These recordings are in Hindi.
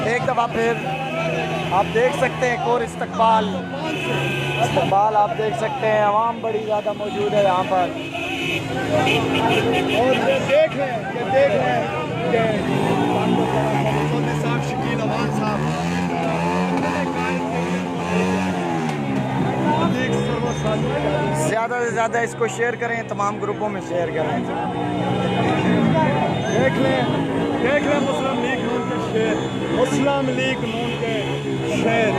एक दफ़ा फिर आप देख सकते हैं और इस्तकबाल आप देख सकते हैं। अवाम बड़ी ज़्यादा मौजूद है यहाँ पर। और ये देख रहे हैं कि साहब शकील अवान साहब ज़्यादा से ज़्यादा इसको शेयर करें, तमाम ग्रुपों में शेयर करें। देख लें मुस्लिम लीग नून के शेर, मुस्लिम लीग नून के शेर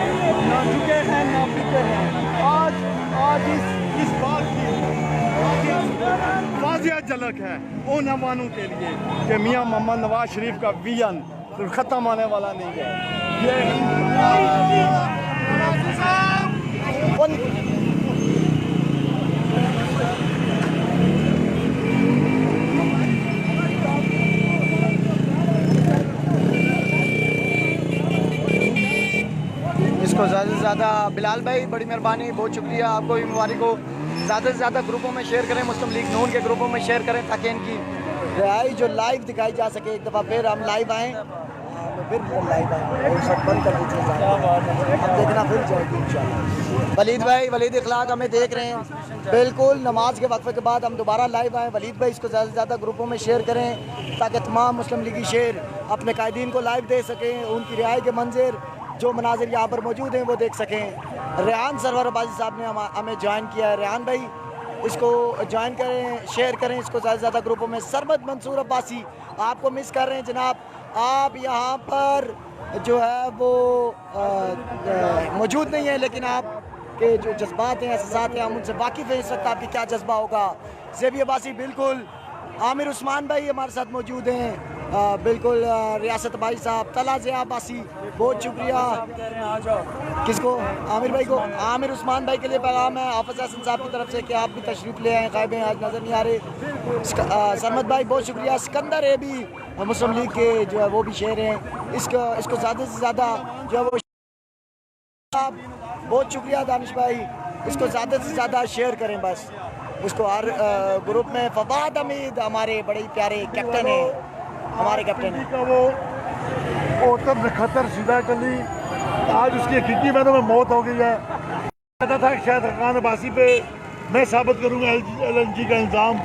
ना झुके हैं ना बिके हैं। आज इस बात की वाज़िया झलक है उन अवानों के लिए कि मियां मोहम्मद नवाज शरीफ का विजन खत्म होने वाला नहीं है। ये इसको ज़्यादा से ज़्यादा बिलाल भाई बड़ी मेहरबानी, बहुत शुक्रिया, आपको भी मुबारक हो। ज़्यादा से ज़्यादा ग्रुपों में शेयर करें, मुस्लिम लीग नून के ग्रुपों में शेयर करें ताकि इनकी रिहाई जो लाइव दिखाई जा सके। एक दफ़ा फिर हम लाइव आएँ, फिर लाइव आएँ, सब बंद कर दीजिए, अब देखना फिर जाएगी इंशाल्लाह। वलीद भाई, वलीद इखलाक हमें देख रहे हैं, बिल्कुल नमाज के वक्फे के बाद हम दोबारा लाइव आएँ। वलीद भाई इसको ज़्यादा से ज़्यादा ग्रुपों में शेयर करें ताकि तमाम मुस्लिम लीगी शेर अपने कायदीन को लाइव दे सकें, उनकी रिहाई के मंजर जो मनाजिर यहाँ पर मौजूद हैं वो देख सकें। रेहान सरवर अब्बासी साहब ने हमें ज्वाइन किया है। रेहान भाई इसको ज्वाइन करें, शेयर करें इसको ज़्यादा से ज़्यादा ग्रुपों में। सरमद मंसूर अब्बासी आपको मिस कर रहे हैं जनाब, आप यहाँ पर जो है वो मौजूद नहीं है, लेकिन आप के जो जज्बात हैं, एहसासात हैं, हम उनसे वाकिफ़ हैं। इस वक्त आपकी क्या जज्बा होगा। ज़ेबी अब्बासी बिल्कुल, आमिर उस्मान भाई हमारे साथ मौजूद हैं, बिल्कुल रियासत भाई साहब, तला ज़िया अब्बासी बहुत शुक्रिया। किसको? आमिर भाई को। आमिर उस्मान भाई के लिए पैगाम है हाफिज़ हसन साहब की तरफ से कि आप भी तशरीफ़ ले आएँ, गायब हैं आज नज़र नहीं आ रहे। सरमद भाई बहुत शुक्रिया। सिकंदर है भी मुस्लिम लीग के जो है वो भी शेर हैं, इसको ज़्यादा से ज़्यादा जो है वो बहुत शुक्रिया। दानिश भाई इसको ज़्यादा से ज़्यादा शेयर करें बस उसको हर ग्रुप में। फवाद हमीद हमारे बड़े ही प्यारे कैप्टन हैं, हमारे कैप्टन हैं। वो ओतम खतर सीधा चली, आज उसकी हकीकी मैनों में मौत हो गई है। कहता था शायद खान अब्बासी पे मैं साबित करूँगा LNG का इल्ज़ाम।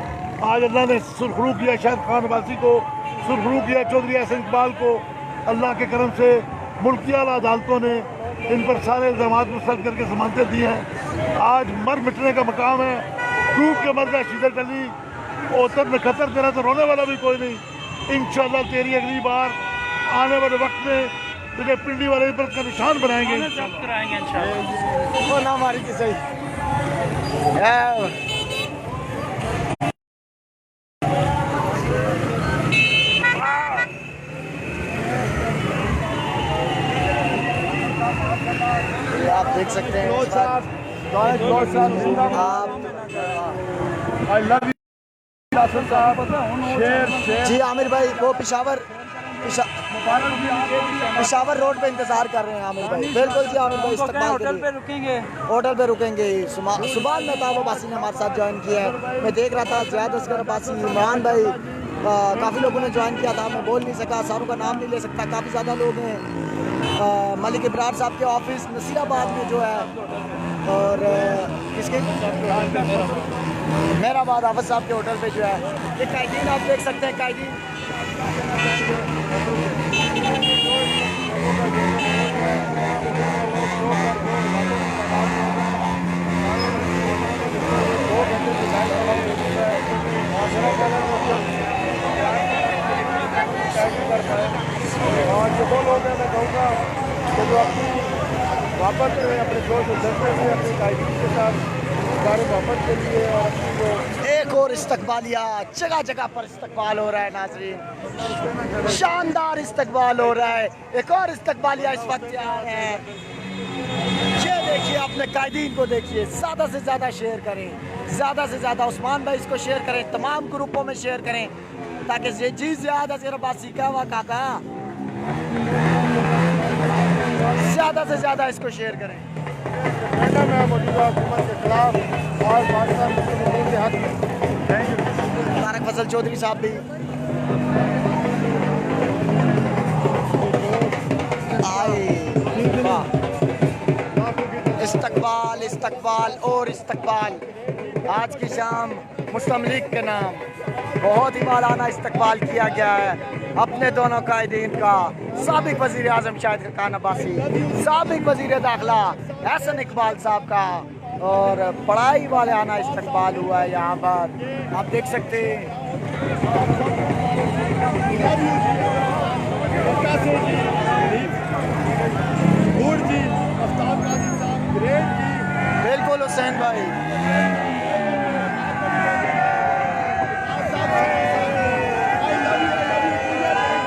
आज अल्लाह ने सुरखरू किया शायद खान अब्बासी को, सुरखरू किया चौधरी एहसन इकबाल को। अल्लाह के करम से मुल्की आला अदालतों ने इन पर सारे इल्ज़ाम मुस्तरद करके जमानतें दी हैं। आज मर मिटने का मकाम है, डूब के मर गया शीदर टली। ओतम में खतर तेरा तो रोने वाला भी कोई नहीं। इंशाल्लाह तेरी अगली बार आने वाले वक्त में तुझे पिंडी वाले पर का निशान बनाएंगे इंशाल्लाह। ना हमारी की सही आप देख सकते हैं। जी आमिर भाई वो पेशावर रोड पे इंतजार कर रहे हैं आमिर भाई। बिल्कुल जी आमिर भाई इस्तकबाल के लिए होटल पे रुकेंगे। सुभान मेहताब अब्बासी ने हमारे साथ ज्वाइन किया है। मैं देख रहा था ज़ियाद असगर अब्बासी, इमरान भाई, काफ़ी लोगों ने ज्वाइन किया था। मैं बोल नहीं सका, सारों का नाम नहीं ले सकता, काफ़ी ज़्यादा लोग हैं। मलिक इब्रार साहब के ऑफिस नसीराबाद में जो है, और किसके मेहराबाद हाफिज़ साहब के होटल पे जो है ये कायदीन आप देख सकते हैं। कायदीन और जो दो लोग हैं मैं कहूँगा कि जो अपनी वापस अपने जोश और जज्बे से अपनी कायदगी के साथ सारे वापस के लिए और अपनी जो एक और इस्तकबालिया, जगह जगह पर इस्तकबाल हो रहा है नाज़रीन, शानदार इस्तकबाल हो रहा है। एक और इस्तकबालिया इस वक्त यहाँ है। ये देखिए अपने कायदीन को देखिए, ज़्यादा से ज़्यादा शेयर करें, ज़्यादा से ज़्यादा उस्मान भाई इसको शेयर करें, तमाम ग्रुपों में शेयर करें ताकि ये जी ज़्यादा से अब्बासी का हुआ काका ज़्यादा से ज़्यादा इसको शेयर करें। मैं मौजूदा हुकूमत के खिलाफ और पाकिस्तान मुस्लिम लीग के हक में तारक फजल चौधरी साहब भी भाई वाह। इस्तकबाल इस्तकबाल और इस्तकबाल। आज की शाम मुस्लिम लीग के नाम बहुत ही मौलाना इस्तकबाल किया गया है अपने दोनों कायदीन का। साबिक वज़ीर आज़म शाहिद खान अब्बासी, साबिक वज़ीर दाखिला एहसन इकबाल साहब का, और पढ़ाई वाले आना इस्तकबाल हुआ है यहाँ पर, आप देख सकते हैं। बिल्कुल हुसैन भाई,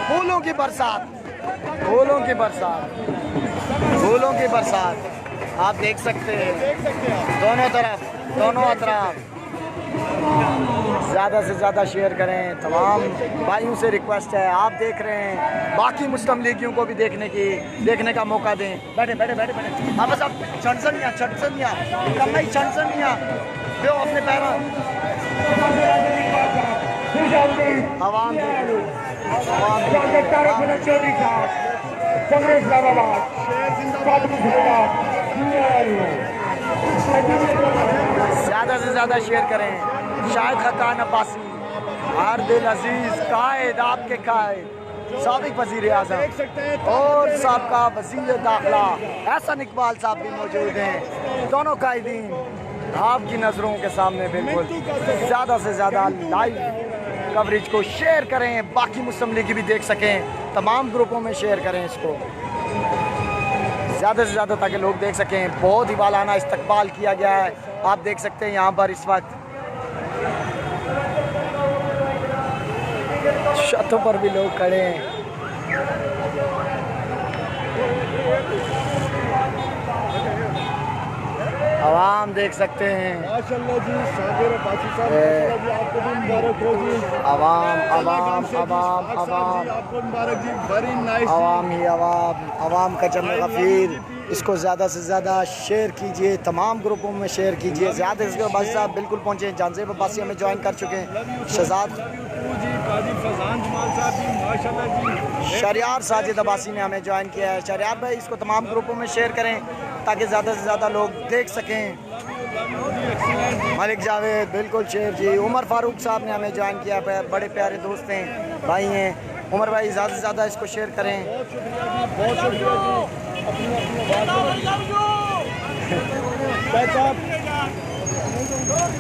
फूलों की बरसात, फूलों की बरसात, फूलों की बरसात आप देख सकते हैं दोनों तरफ, दोनों अतराफ। ज़्यादा से ज़्यादा शेयर करें, तमाम भाइयों से रिक्वेस्ट है। आप देख रहे हैं, बाकी मुस्लिम लीगियों को भी देखने का मौका दें। बैठे बैठे बैठे बैठे, हाँ बस आप छनसनिया कम नहीं, छनसनिया जो अपने पैरों आवाम ज़्यादा से ज़्यादा शेयर करें। शाहिद खान अब्बासी, आरदिल अजीज कायद, आपके कायद साबिक वज़ीर आज़म और साबका वज़ीर दाखिला एहसन इकबाल साहब भी मौजूद हैं। दोनों कायदीन आपकी नज़रों के सामने। बिल्कुल ज़्यादा से ज़्यादा लाइव कवरेज को शेयर करें, बाकी मुस्लिम लीग भी देख सकें। तमाम ग्रुपों में शेयर करें इसको ज़्यादा से ज़्यादा, ताकि लोग देख सकें। बहुत ही वालाना इस्तकबाल किया गया है, आप देख सकते हैं यहाँ पर इस वक्त छतों पर भी लोग खड़े हैं। आवाम देख सकते हैं, माशाल्लाह जी, साबिर अब्बासी साहब माशाल्लाह जी, आपको भी मुबारक हो जी। आवाम आवाम आवाम आवाम आपको मुबारक जी, वेरी नाइस। आवाम ही आवाम, आवाम का जम गफीर। इसको ज़्यादा से ज़्यादा शेयर कीजिए, तमाम ग्रुपों में शेयर कीजिए। ज़्यादा से अब्बासी साहब बिल्कुल पहुँचे, जानजेब अब्बासी हमें ज्वाइन कर चुके हैं, शहजाद शरियार साजिद अब्बासी ने हमें ज्वाइन किया है। शरियार भाई, इसको तमाम ग्रुपों में शेयर करें ताकि ज़्यादा से ज़्यादा लोग देख सकें। मलिक जावेद बिल्कुल शेयर जी। उमर फारूक साहब ने हमें ज्वाइन किया है, बड़े प्यारे दोस्त हैं, भाई हैं। उमर भाई ज़्यादा से ज़्यादा इसको शेयर करें। बहुत शुक्रिया जी।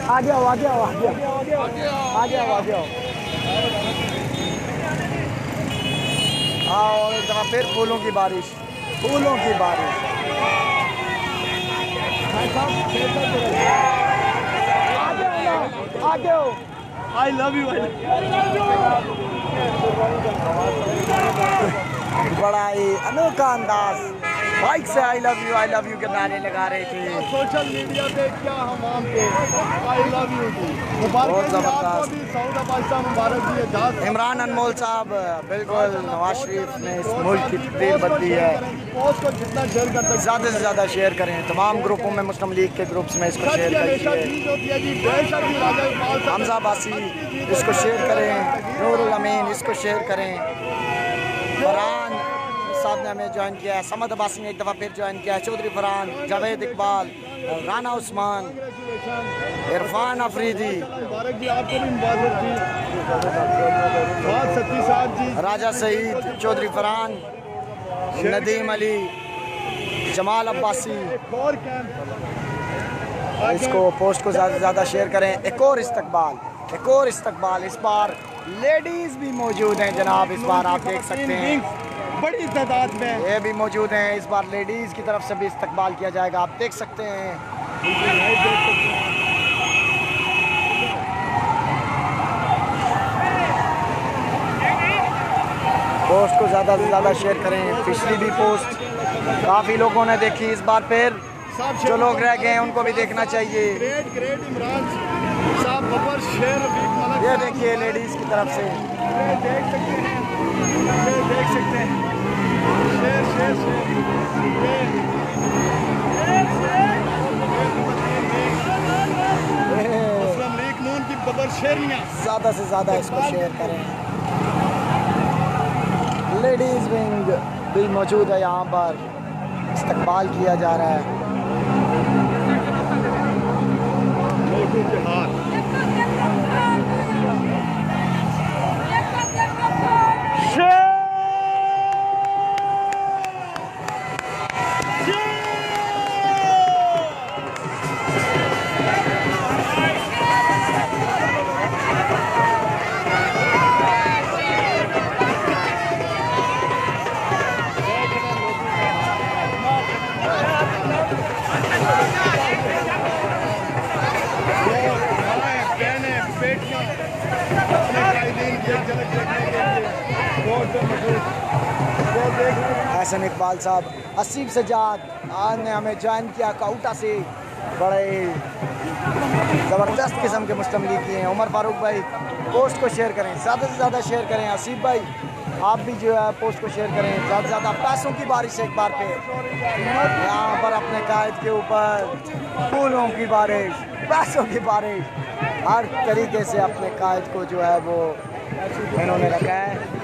आगे आओ, आगे आओ, आगे आओ, आगे आओ, आगे आओ। और एक दफ़ा फिर फूलों की बारिश, फूलों की बारिश। आगे आओ। आई लव यू। बड़ा ही अनोखा अंदाज, बाइक से आई लव यू के नारे लगा रहे थे। सोशल मीडिया पे क्या हम पे आई लव यू की बहुत ज़बरदस्त। सऊद अब्बासी मुबारक जी। इमरान अनमोल साहब, बिल्कुल नवाज शरीफ ने इस मुल्क की तकदीर बदली है। पोस्ट को जितना शेयर कर सकते ज़्यादा से ज़्यादा शेयर करें, तमाम ग्रुपों में, मुस्लिम लीग के ग्रुप्स में इसको शेयर करिए। हमजा अब्बासी इसको शेयर करें, नूरुल अमीन इसको शेयर करें। फरहान साहब ने हमें ज्वाइन किया है, समद अब्बासी ने एक दफ़ा फिर ज्वाइन किया है, चौधरी फरहान, जावेद इकबाल, राना उस्मान, इरफान अफरीदी, मुबारक जी, आपको भी मुबारक जी। सत्ती साहब जी, राजा सईद, चौधरी फरहान, नदीम अली, जमाल अब्बासी। और कैंप इसको पोस्ट को ज़्यादा से ज़्यादा शेयर करें। एक और इस्तकबाल, एक और इस्तकबाल। इस बार लेडीज़ भी मौजूद हैं जनाब, इस बार आप देख सकते हैं बड़ी तादाद में ये भी मौजूद हैं। इस बार लेडीज़ की तरफ से भी इस्तकबाल किया जाएगा, आप देख सकते हैं। पोस्ट को ज़्यादा से ज़्यादा शेयर करें। पिछली भी पोस्ट काफ़ी लोगों ने देखी, इस बार फिर जो लोग रह गए हैं उनको भी देखना चाहिए। ग्रेट इमरान साहब बबर शेर ये देखिए लेडीज़ की तरफ से देख सकते हैं, देख सकते हैं शेर शेर मुस्लिम लीग नून की बबर शेरियाँ। ज़्यादा से ज़्यादा इसको शेयर करें। लेडीज़ विंग भी मौजूद है यहाँ पर, इस्तकबाल किया जा रहा है। हसन इकबाल साहब, असीम सजाद आज ने हमें ज्वाइन किया काउटा से, बड़े ज़बरदस्त किस्म के मुस्लिम लीग किए हैं। उमर फारूक भाई पोस्ट को शेयर करें, ज़्यादा से ज़्यादा शेयर करें। असीम भाई आप भी जो है पोस्ट को शेयर करें, ज़्यादा से ज़्यादा। पैसों की बारिश एक बार पे यहाँ पर अपने कायद के ऊपर, फूलों की बारिश, पैसों की बारिश, हर तरीके से अपने कायद को जो है वो इन्होंने रखा है।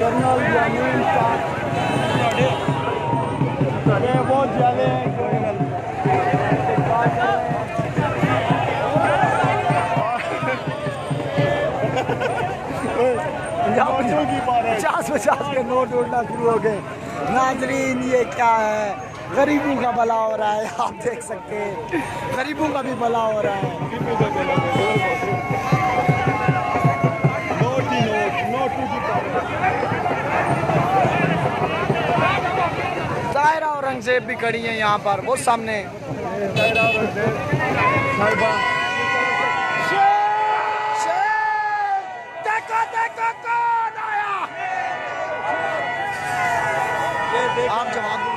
कर्नल यामीन बहुत ज़्यादा पचास के नोट उड़ना शुरू हो गए। नाजरीन ये क्या है, गरीबों का भला हो रहा है, आप देख सकते हैं गरीबों का भी भला हो रहा है। तायरा औरंगजेब भी खड़ी है यहाँ पर, वो सामने। देखो देखो कौन आया, आप जवाब दो।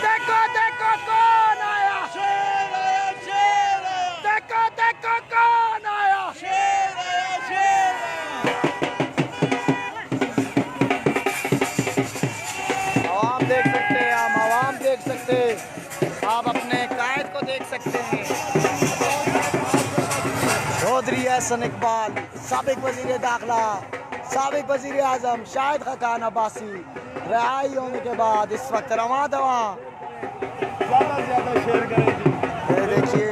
देखो देखो कौन आया, देखो देखो कौन आया। आवाम देख सकते हैं, हम आवाम देख सकते हैं, आप अपने कायद को देख सकते हैं। चौधरी हसन इकबाल, साबिक वजीर दाखिला, साबिक वजीर आजम शाहिद खान अब्बासी रिहाई होने के बाद इस वक्त रवा दवा। ये देखिए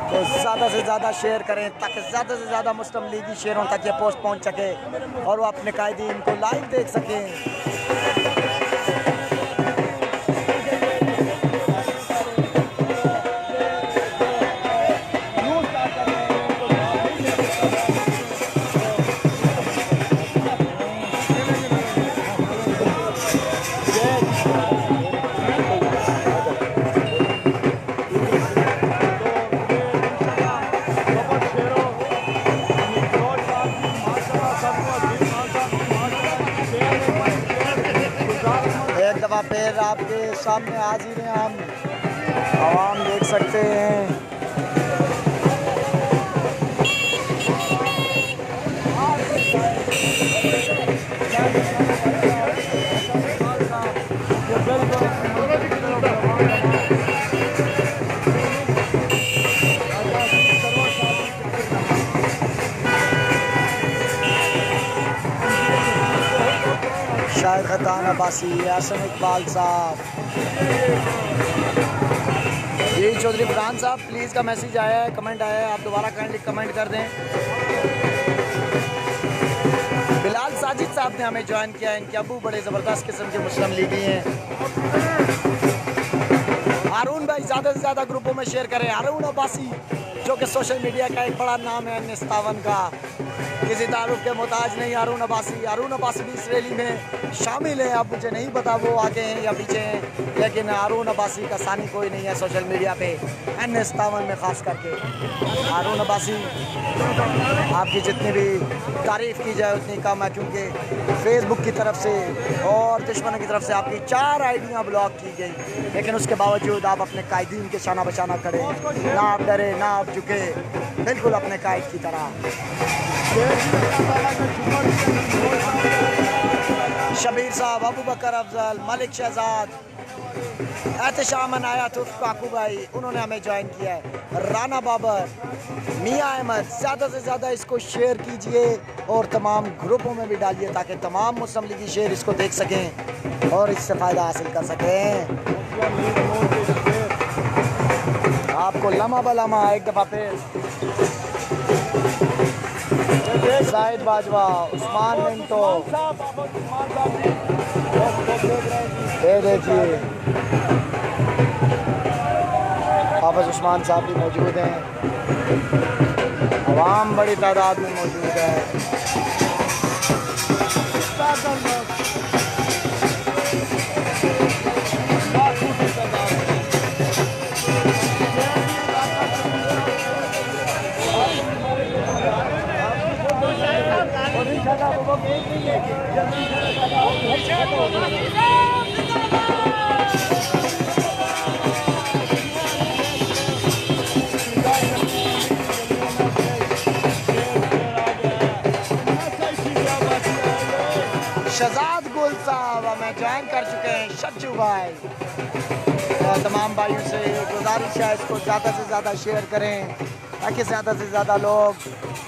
तो ज़्यादा से ज़्यादा शेयर करें ताकि ज़्यादा से ज़्यादा मुस्लिम लीगी शेयरों तक ये पोस्ट पहुंच सके और वो अपने कायदीन को लाइव देख सकें। फिर आपके सामने हाजिर हैं हम, आवाम देख सकते हैं। शाहिद खान अब्बासी, हसन इकबाल साहब, जी चौधरी फरहान साहब प्लीज़ का मैसेज आया है, कमेंट आया है, आप दोबारा काइंडली कमेंट कर दें। बिलाल साजिद साहब ने हमें ज्वाइन किया है, इनके अबू बड़े ज़बरदस्त किस्म के मुस्लिम लीगी हैं। हारून भाई ज़्यादा से ज़्यादा ग्रुपों में शेयर करें। हारून अब्बासी जो कि सोशल मीडिया का एक बड़ा नाम है N57 का, किसी तारुफ के मोहताज नहीं। हारून अब्बासी भी इस रैली में शामिल है। अब मुझे नहीं पता वो आगे हैं या पीछे हैं, लेकिन हारून अब्बासी का सानी कोई नहीं है सोशल मीडिया पे, N57 में ख़ास करके। हारून अब्बासी आपकी जितनी भी तारीफ़ की जाए उतनी कम है, क्योंकि फेसबुक की तरफ से और दुश्मनों की तरफ से आपकी 4 आईडियाँ ब्लॉक की गई, लेकिन उसके बावजूद आप अपने कायदीन के शाना बशाना खड़े, ना आप डरे ना आप झुके, बिल्कुल अपने कायद की तरह। शबीर साहब, अबू बकर अफजल, मलिक शहजाद, एहतशाम अनाया तुफ काकू भाई, उन्होंने हमें ज्वाइन किया है। राना बाबर, मियाँ अहमद, ज़्यादा से ज़्यादा इसको शेयर कीजिए और तमाम ग्रुपों में भी डालिए ताकि तमाम मुस्लिम लीगी शेयर इसको देख सकें और इससे फ़ायदा हासिल कर सकें। आपको लम्हा बलमा एक दफ़ा फिर जाहिद बाजवा, उस्मान मिंटो, ये देखिए हाफिज उस्मान साहब भी मौजूद हैं। आवाम बड़ी तादाद में मौजूद है। शहजाद गुल साहब हमें ज्वाइन कर चुके हैं। शज्जू भाई, तमाम भाइयों से गुजारिश है इसको ज़्यादा से ज़्यादा शेयर करें ताकि ज़्यादा से ज़्यादा लोग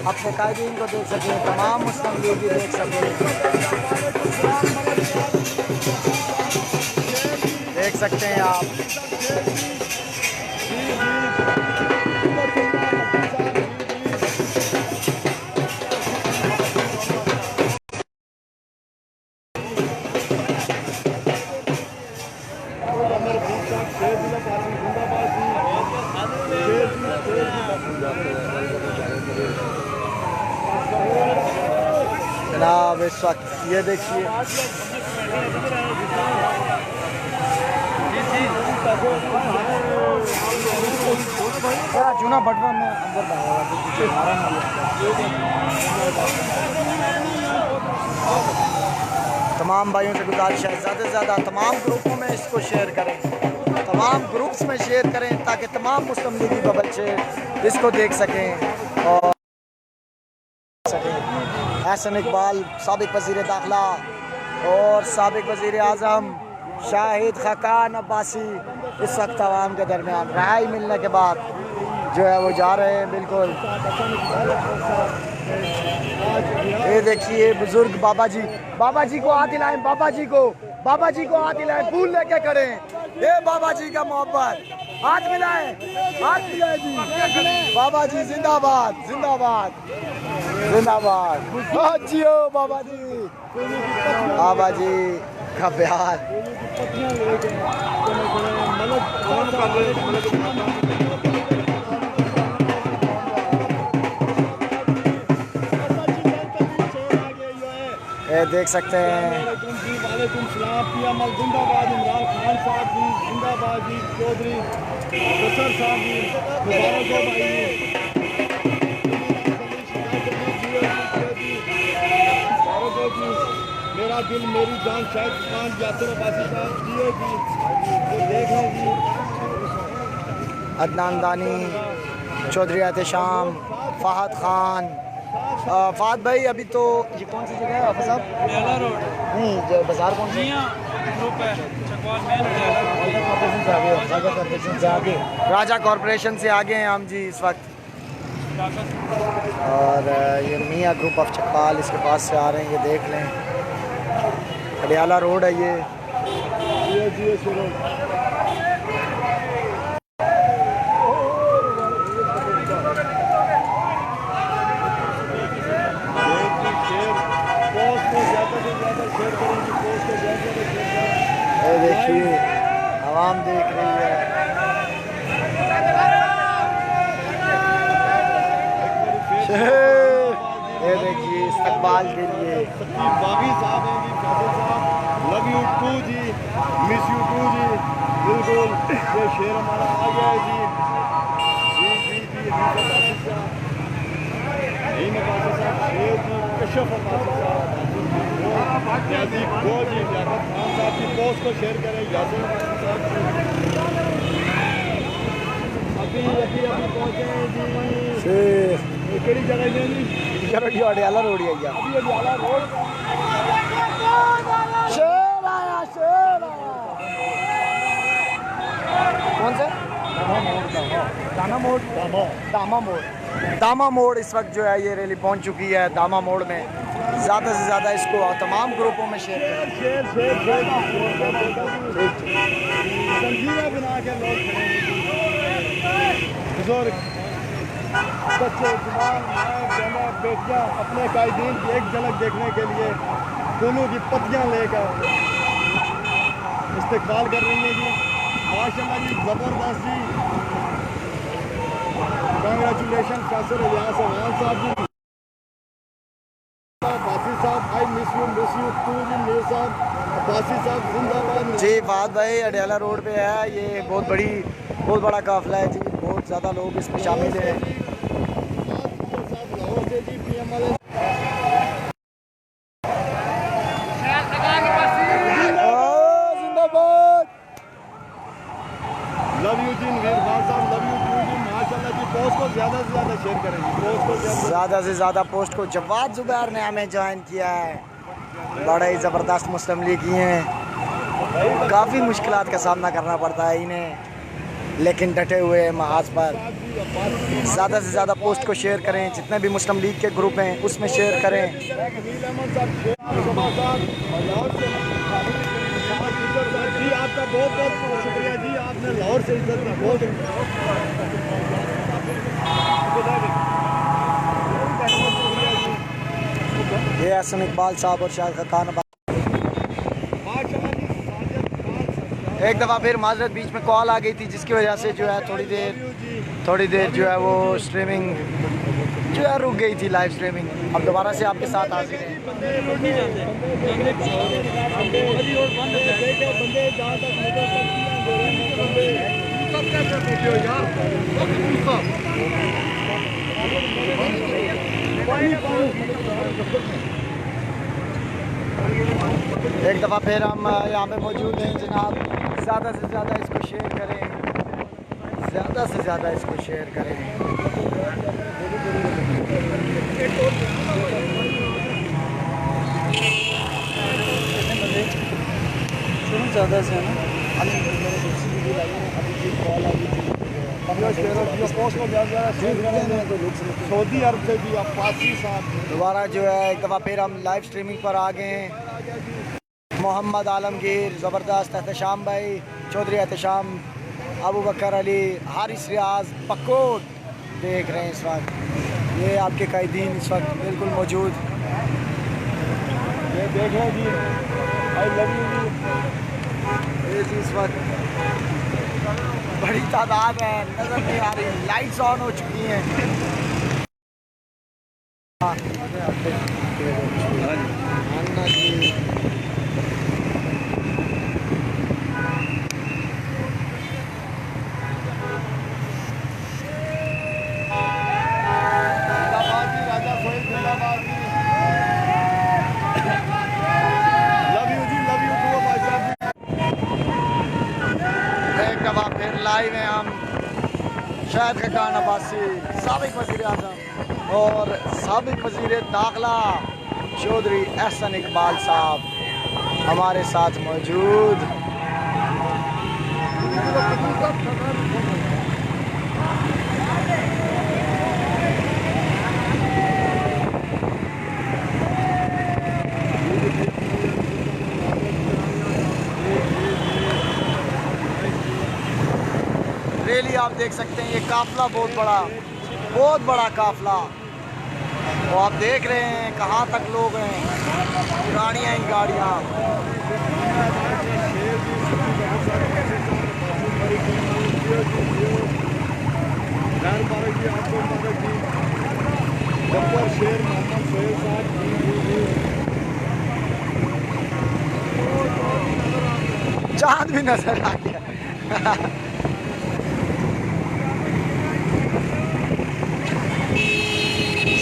अपने कायदीन को देख सकें, तमाम मुस्लिम लीग भी देख सकें। देख सकते हैं आप। जनाब इस वक्त ये देखिए चूना बटवा में अंदर तमाम भाइयों से गुजारिश है ज़्यादा से ज़्यादा तमाम ग्रुपों में इसको शेयर करें, तमाम ग्रुप्स में शेयर करें ताकि तमाम मुस्लिम लीगी का बच्चे इसको देख सकें और एहसन इकबाल साबिक वज़ीर दाखिला और साबिक वज़ीर आज़म शाहिद खाकान अब्बासी इस वक्त आवाम के दरमियान रहाई मिलने के बाद जो है वो जा रहे हैं। बिल्कुल ये देखिए बुजुर्ग बाबा जी को हाथ दिलाएं, बाबा जी को हाथ दिलाएं, फूल लेके खड़े हैं। ये बाबा जी का मोहब्बत, हाथ मिलाएं, हाथ मिलाएं जी। बाबा जी जिंदाबाद जिंदाबाद जिंदाबाद। जियो बाबा जी का प्यार। ये देख सकते हैं। वालेकुम सलाम, पियामल जिंदाबाद, इमरान खान साहब जी जिंदाबाद जी, चौधरी बसर साहब जी मुबारक हो भाई। मेरा दिल मेरी जान शाहिद खान यासर अब्बासी साहब जियो जी, ये देख लें जी। अदनान दानी, चौधरी एहतशाम, फहद खान। फहद भाई अभी तो ये कौन सी जगह है आप साहब? लेला रोड नहीं, जो बाजार कौन सी ग्रुप है चकवाल मेन आगे, राजा कॉरपोरेशन से आगे हैं हम जी इस वक्त। और ये मियाँ ग्रुप ऑफ चकवाल इसके पास से आ रहे हैं, ये देख लें अडियाला रोड है ये। देखिए आवाम देख रही है। ये देखिए इस्तकबाल के लिए बागी साहब हैं जी, Qadir sahab, love you too जी, मिस यू टू जी। बिल्कुल ये शेर हमारा आ गया है जी। जी जी जी जी नवाज़ साहब शेर जी, कशफ अब्बासी साहब, याजी गो जी, याकूब खान साहब की पोस्ट को शेयर करें। यासिर अब्बासी साहब अभी पहुँचे हैं जी। केड़ी जगह है जी? जी अडियाला रोड है या अभी अडियाला रोड। शेर आया शेर आया। कौन सा? दाना मोड़, दामा मोड़। दामा मोड़ इस वक्त जो है ये रैली पहुंच चुकी है। दामा मोड़ में ज़्यादा से ज़्यादा इसको तमाम ग्रुपों में शेयर करें। बना के लोग बुजुर्ग, बच्चे, जवान, बहना, बेटियां अपने कायदीन की एक झलक देखने के लिए फूलों की पत्तियां लेकर इस्तेकबाल कर रही हैं जी। माशाल्लाह जी, ज़बरदस्त जी। कांग्रेचुलेशन फैसल रियाज अवान साहब जी। बासी साहब, आई मिस यू टू जी। मीर साहब, बासी साहब जिंदाबाद जी फहद भाई अडयाला रोड पे है, ये बहुत बड़ा काफिला है जी। बहुत ज़्यादा लोग इसमें शामिल हैं। लाहौर से जी पीएम वाले जिंदाबाद। लव यू जी नवीर खान साहब, लव यू टू जी। माशाल्लाह जी, पोस्ट को ज़्यादा से ज़्यादा शेयर करें जी। पोस्ट को ज़्यादा से ज़्यादा पोस्ट को जवाद जुबैर ने हमें ज्वाइन किया है। बड़ा ही ज़बरदस्त मुस्लिम लीग ही हैं। काफ़ी मुश्किलात का सामना करना पड़ता है इन्हें, लेकिन डटे हुए हैं महाज पर। ज़्यादा से ज़्यादा पोस्ट को शेयर करें। जितने भी मुस्लिम लीग के ग्रुप हैं उसमें शेयर करें। जी आपका बहुत बहुत शुक्रिया जी, आपने लाहौर से इज्जत दी। बहुत ये हसन इकबाल साहब और शाहिद खान। एक दफ़ा फिर माजरत बीच में कॉल आ गई थी, जिसकी वजह से जो है थोड़ी देर जो है वो स्ट्रीमिंग जो है रुक गई थी, लाइव स्ट्रीमिंग। अब दोबारा से आपके साथ हाजिर हैं। एक दफ़ा फिर हम यहाँ पे मौजूद हैं जनाब। ज़्यादा से ज़्यादा इसको शेयर करें, ज़्यादा से ज़्यादा इसको शेयर करें। ज़्यादा से ना सऊदी अरब से भी अब्बासी साहब दोबारा जो है एक दफ़ा फिर हम लाइव स्ट्रीमिंग पर आ गए हैं। मोहम्मद आलमगीर, ज़बरदस्त एहतशाम भाई, चौधरी एहतशाम, अबू बकर अली, हारिस रियाज, पक्कोट देख रहे हैं इस वक्त। ये आपके कायदीन इस वक्त बिल्कुल मौजूद। ये देख रहे जी, आई लव यू जी। ये जी इस वक्त बड़ी तादाद है, नज़र नहीं आ रही। लाइट्स ऑन हो चुकी हैं। लाइव हैं हम। शाहिद खान अब्बासी, साबिक वज़ीर आज़म और साबिक वज़ीर दाखिला चौधरी एहसन इकबाल साहब हमारे साथ मौजूद। रैली आप देख सकते हैं, ये काफिला बहुत बड़ा काफिला। वो आप देख रहे हैं कहाँ तक लोग हैं, गाड़ियाँ ही गाड़ियाँ। शेर मोहम्मद सोहेल साहब चाँद भी नजर आ गया।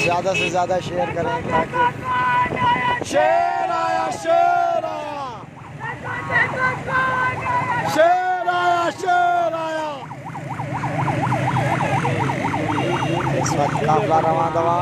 ज़्यादा से ज़्यादा शेयर करें ताकि शेर आया, शेर आया, शेर आया, शेर आया। इस वक्त काफिला रवां दवा।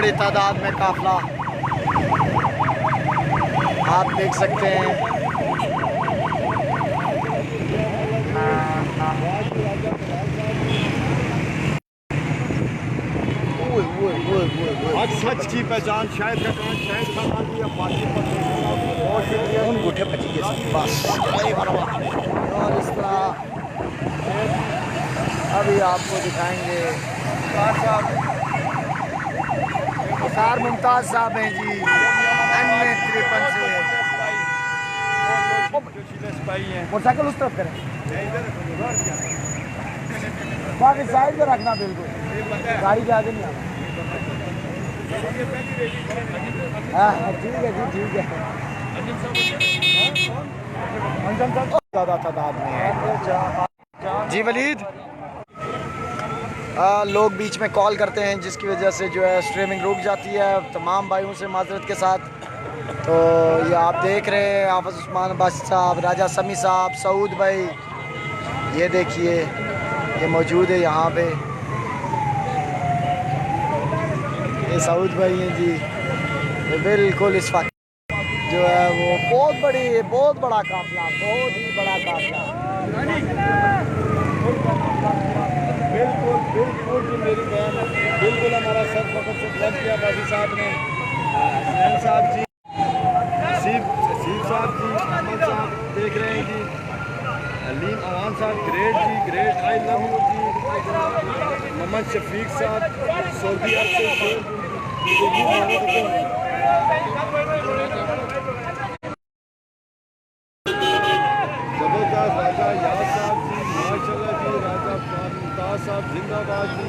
बड़ी तादाद में काफिला आप देख सकते हैं। आज सच की पहचान शायद का कान शायद खान की या बाकी उन गुठे पची के साथ बस और इस तरह अभी आपको दिखाएंगे मुख्तार मुमताज साहब हैं जी N53 से। मोटरसाइकिल उस तरफ करें, बाकी साइड में रखना, बिल्कुल गाड़ी के आगे नहीं आना। हाँ ठीक है जी, ठीक है। ज़्यादा तादाद में है जी वलीद। लोग बीच में कॉल करते हैं जिसकी वजह से जो है स्ट्रीमिंग रुक जाती है। तमाम भाइयों से माजरत के साथ। तो ये आप देख रहे हैं हाफिज़ उस्मान अब्बास साहब, राजा समी साहब, सऊद भाई, ये देखिए ये मौजूद है यहाँ पे। ये सऊद भाई हैं जी। तो बिल्कुल इस वक्त जो है वो बहुत बड़ा काफिला, बहुत ही बड़ा काफिला। बिल्कुल बिल्कुल जी मेरी बहन, बिल्कुल हमारा सर वक्त से लग गया बाजी साहब ने। हसनैन साहब जी, नसीब साहब जी, अहमद साहब देख रहे हैं जी, अलीम अवान साहब ग्रेट जी, ग्रेट आई लव यू जी। मोहम्मद शफीक साहब सऊदी अरब से जबरदस्त राजा याद साहब जी, माशाल्लाह जी, राजा मुमताज साहब जिंदाबाद जी।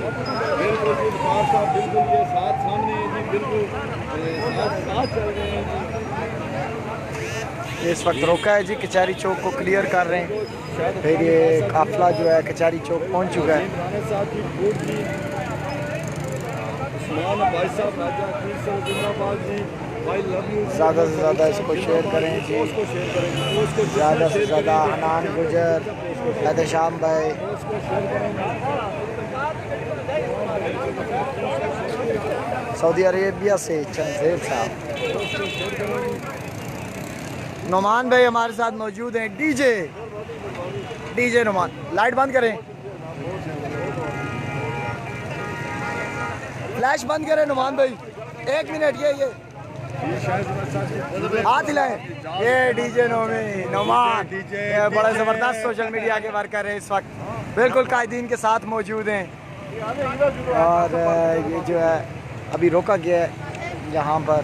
बिल्कुल जी इरफान साहब, बिल्कुल ये साथ सामने हैं जी, बिल्कुल साथ चल रहे हैं जी। इस वक्त रोका है जी, कचहरी चौक को क्लियर कर रहे हैं। फिर ये काफिला जो है कचहरी चौक पहुंच चुका है। ज़्यादा से ज़्यादा इसको शेयर करें जी, ज़्यादा से ज़्यादा। हनान गुजर, शाम भाई, सऊदी अरेबिया से चंदेर साहब, नुमान भाई हमारे साथ मौजूद हैं। डीजे नुमान, लाइट बंद करें, फ्लैश बंद करें नुमान भाई, 1 मिनट। ये हाथ हिलाएं। ये डीजे नुमान ये बड़े ज़बरदस्त सोशल मीडिया के वर्कर हैं, इस वक्त बिल्कुल कायदीन के साथ मौजूद हैं। और ये जो है अभी रोका गया है यहाँ पर।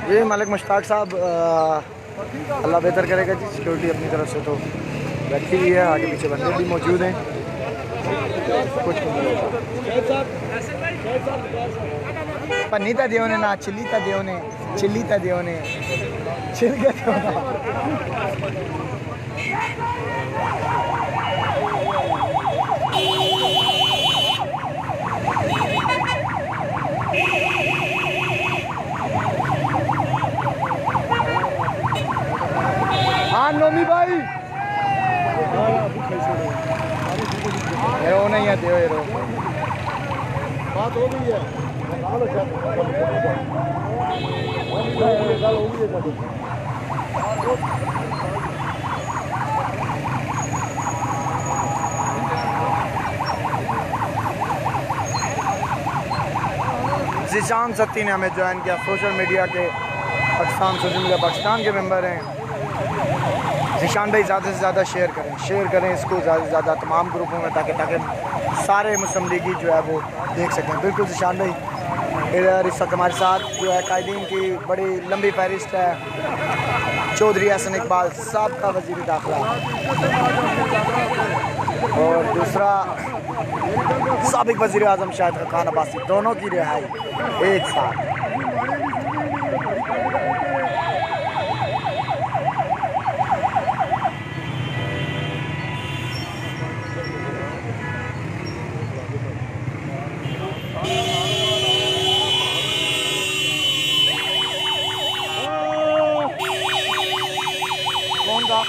ये मलिक मुश्ताक साहब अल्लाह बेहतर करेगा जी, सिक्योरिटी अपनी तरफ से तो रखी हुई है, आगे पीछे बंदे भी मौजूद हैं। कुछ पन्नीता देव ने ना चिल्लीता देव ने चिल्लीता देव ने चिल गया। हाँ नोमी भाई रो नहीं है, देव रो बात हो गई है। ज़ीशान सत्ती ने हमें ज्वाइन किया, सोशल मीडिया के पाकिस्तान के मेंबर हैं। ज़ीशान भाई ज़्यादा से ज़्यादा शेयर करें इसको ज़्यादा से ज़्यादा तमाम ग्रुपों में, ताकि सारे मुस्लिम लीगी जो है वो देख सकें। बिल्कुल ज़ीशान भाई इधर इस वक्त हमारे साथ जो है कायदीन की बड़ी लंबी फहरिस्त है। चौधरी हसन इकबाल साबका वज़ीर दाखिला और दूसरा साबिक वज़ीर आज़म शाहिद खान अब्बासी, दोनों की रिहाई एक साथ। हमजा।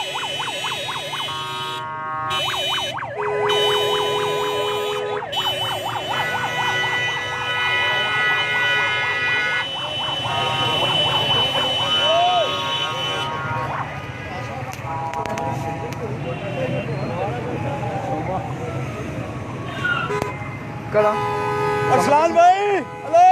कड़ा अरसलान भाई हेलो।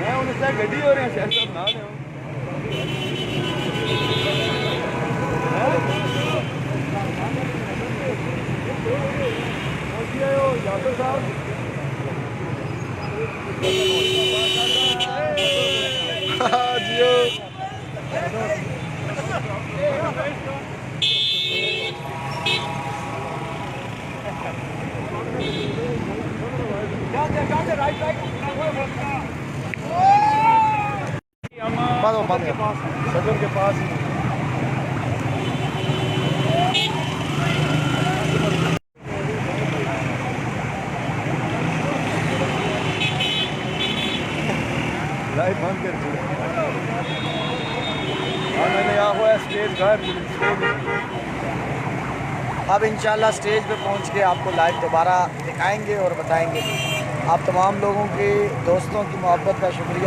मैं उनसे गड्डी हो रहे हैं शेर साहब ना ले जियो बंद के पास सदर के पास ही लाइट बंद कर दी। मैंने यहाँ हुआ स्टेज गायब। अब इंशाल्लाह स्टेज पे पहुंच के आपको लाइव दोबारा दिखाएंगे और बताएंगे। आप तमाम लोगों के दोस्तों की मोहब्बत का शुक्रिया।